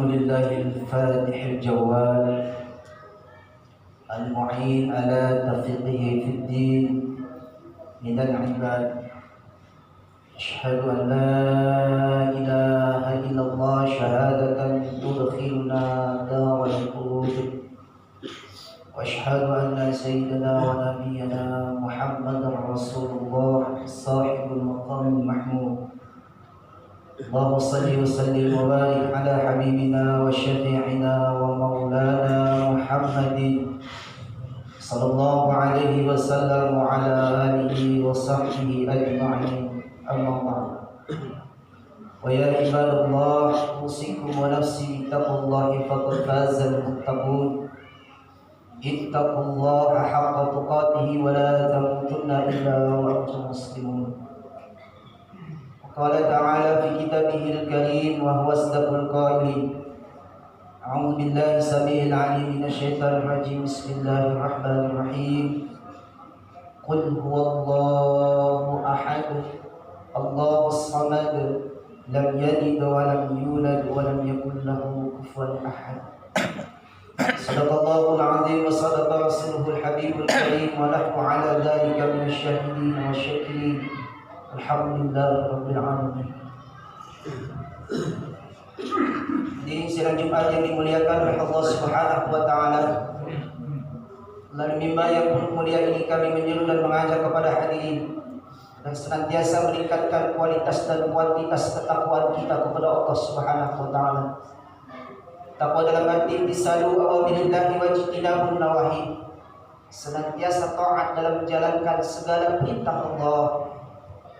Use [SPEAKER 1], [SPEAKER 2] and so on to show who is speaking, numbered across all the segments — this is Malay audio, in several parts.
[SPEAKER 1] لله الفاتح الجواد المعين على توفيقه في الدين من العباد. أشهد أن لا إله إلا الله شهادة تدخلنا دار الخلود، وأشهد أن سيدنا ونبينا محمدا رسول الله صاحب المقام المحمود. اللهم صل وسلم وبارك على حبيبنا وشفيعنا ومولانا محمد صلى الله عليه وسلم وعلى آله وصحبه أجمعين. أما بعد، ويا عباد الله أوصيكم ونفسي بتقوى الله فقد فاز المتقون. اتقوا الله حق تقاته ولا تموتن إلا وأنتم مسلمون. قال تعالى في كتابه الكريم وهو أصدق القائلين: أعوذ بالله السميع العليم من الشيطان الرجيم. بسم الله الرحمن الرحيم. قل هو الله أحد الله الصمد لم يلد ولم يولد ولم يكن له كفوا أحد. صدق الله العظيم وصدق رسوله الحبيب الكريم ونحن على ذلك من الشاهدين والشاكرين. Alhamdulillah Rabbil Alamin. Di sidang Jumat yang dimuliakan oleh Allah Subhanahu wa Ta'ala, melalui mimbar yang penuh mulia ini kami menyeru dan mengajak kepada hadirin dan senantiasa meningkatkan kualitas dan kuantitas ketakwaan kita kepada Allah Subhanahu wa Ta'ala. Takwa dalam arti bisalu awamirillahi wa jtinabun nawahi, senantiasa taat dalam menjalankan segala perintah Allah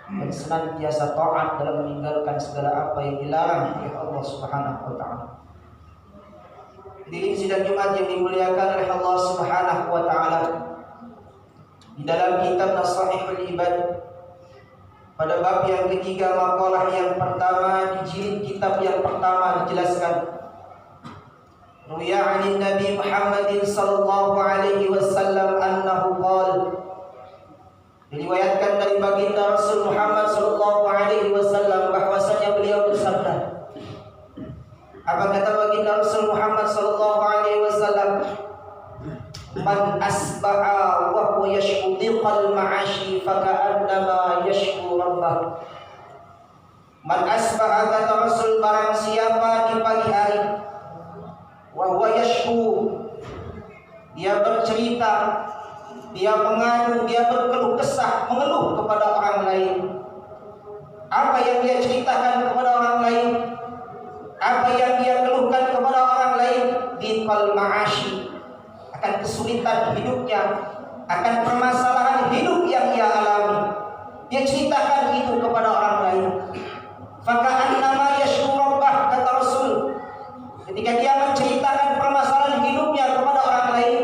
[SPEAKER 1] dan senantiasa taat dalam meninggalkan segala apa yang dilarang oleh Allah Subhanahu wa Ta'ala. Di sidang Jumat yang dimuliakan oleh Allah Subhanahu wa Ta'ala, di dalam kitab Nasaihul Ibad pada bab yang ketiga, makalah yang pertama di jilid kitab yang pertama dijelaskan, Ruya 'anil Nabi Muhammadin sallallahu alaihi wasallam annahu qala, diriwayatkan dari baginda Rasul Muhammad sallallahu alaihi wasallam bahwasanya beliau bersabda. Apa kata baginda Rasul Muhammad sallallahu alaihi wasallam? Man asbaha wa huwa yashku dhiqal ma'ashi faka'annama yashku rabbah. Man asbaha, kata Rasul, barang siapa di pagi hari, wa huwa yashku, dia bercerita, dia mengadu, dia berkeluh kesah, mengeluh kepada orang lain. Apa yang dia ceritakan kepada orang lain, apa yang dia keluhkan kepada orang lain, dhiqal ma'ashi, akan kesulitan hidupnya, akan permasalahan hidup yang ia alami, dia ceritakan itu kepada orang lain. Faka'annama yashku rabbah, kata Rasul, ketika dia menceritakan permasalahan hidupnya kepada orang lain,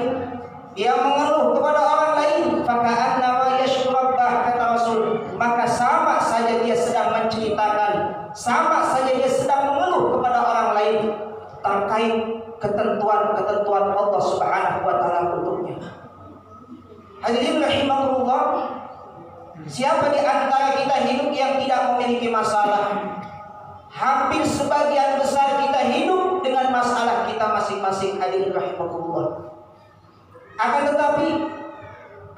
[SPEAKER 1] dia mengeluh kepada orang lain, faka'annama yashku rabbah, kata Rasul, maka sama saja dia sedang menceritakan, sama saja dia sedang mengeluh kepada orang lain terkait ketentuan-ketentuan Allah Subhanahu wa Ta'ala untuknya. Hadirin rahimakumullah, siapa di antara kita hidup yang tidak memiliki masalah? Hampir sebagian besar kita hidup dengan masalah kita masing-masing. Hadirin rahimakumullah. Akan tetapi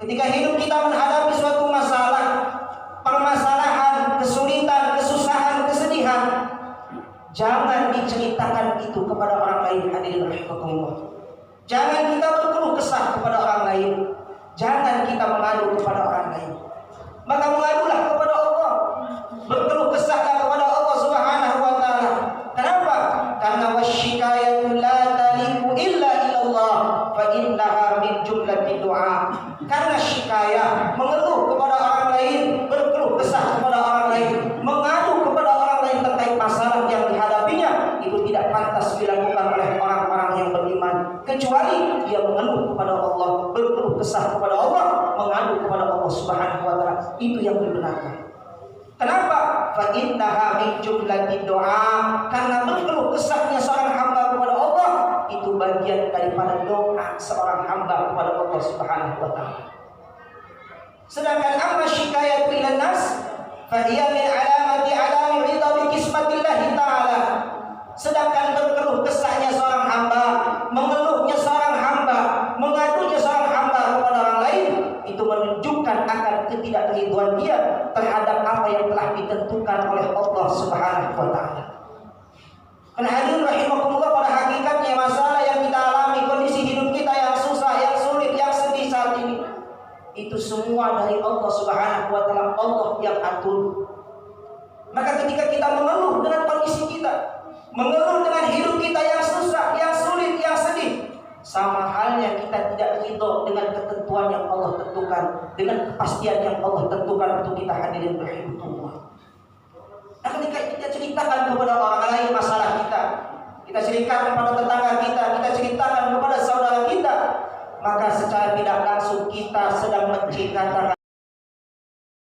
[SPEAKER 1] ketika hidup kita menghadapi suatu masalah, permasalahan, kesulitan, kesusahan, kesedihan, jangan diceritakan itu kepada orang lain. Hadirin rahimakumullah. Jangan kita berkeluh kesah kepada orang lain, jangan kita mengadu kepada orang lain. Maka mengadulah kepada Allah, berkeluh kesahlah kepada Allah Subhanahu wa Ta'ala. Kenapa? Karena wasyikayatu la taliku illa ilallah fa innaha min jumlati doa. Karena syikayah, mengeluh kepada orang lain, berkeluh kesah kepada orang lain, mengadu kepada orang lain terkait masalah yang dihadapinya, itu tidak pantas dilakukan oleh orang-orang yang beriman, kecuali dia mengeluh kepada Allah, berkeluh kesah kepada Allah, mengadu kepada Allah Subhanahu wa Ta'ala. Itu yang dibenarkan. Kenapa? Fa innaha min jumlati doa. Karena berkeluh kesahnya seorang hamba kepada Allah itu bagian daripada doa seorang hamba kepada Allah Subhanahu wa Ta'ala. Sedangkan amma syikayat ila nas fa hiya min alamati alami ridha bi kismatillah ta'ala. Sedangkan berkeluh kesahnya seorang hamba, mengeluhnya seorang hamba, mengadunya seorang hamba kepada orang lain, itu menunjukkan akan ketidakridhoan dia terhadap apa yang telah ditentukan oleh Allah Subhanahu wa taala. Karena hadirin rahimakumullah, pada hakikatnya masalah yang kita alami, kondisi hidup kita yang susah, yang sulit, yang sedih saat ini, itu semua dari Allah Subhanahu wa taala, Allah yang atur. Maka ketika kita mengeluh dengan kondisi kita, mengeluh dengan hidup kita yang susah, yang sulit, yang sedih, sama halnya kita tidak ridho dengan ketentuan yang Allah tentukan, dengan kepastian yang Allah tentukan untuk kita. Hadirin rahimahullah. Nah, ketika kita ceritakan kepada orang lain masalah kita ceritakan kepada tetangga kita ceritakan kepada saudara kita, maka secara tidak langsung kita sedang menceritakan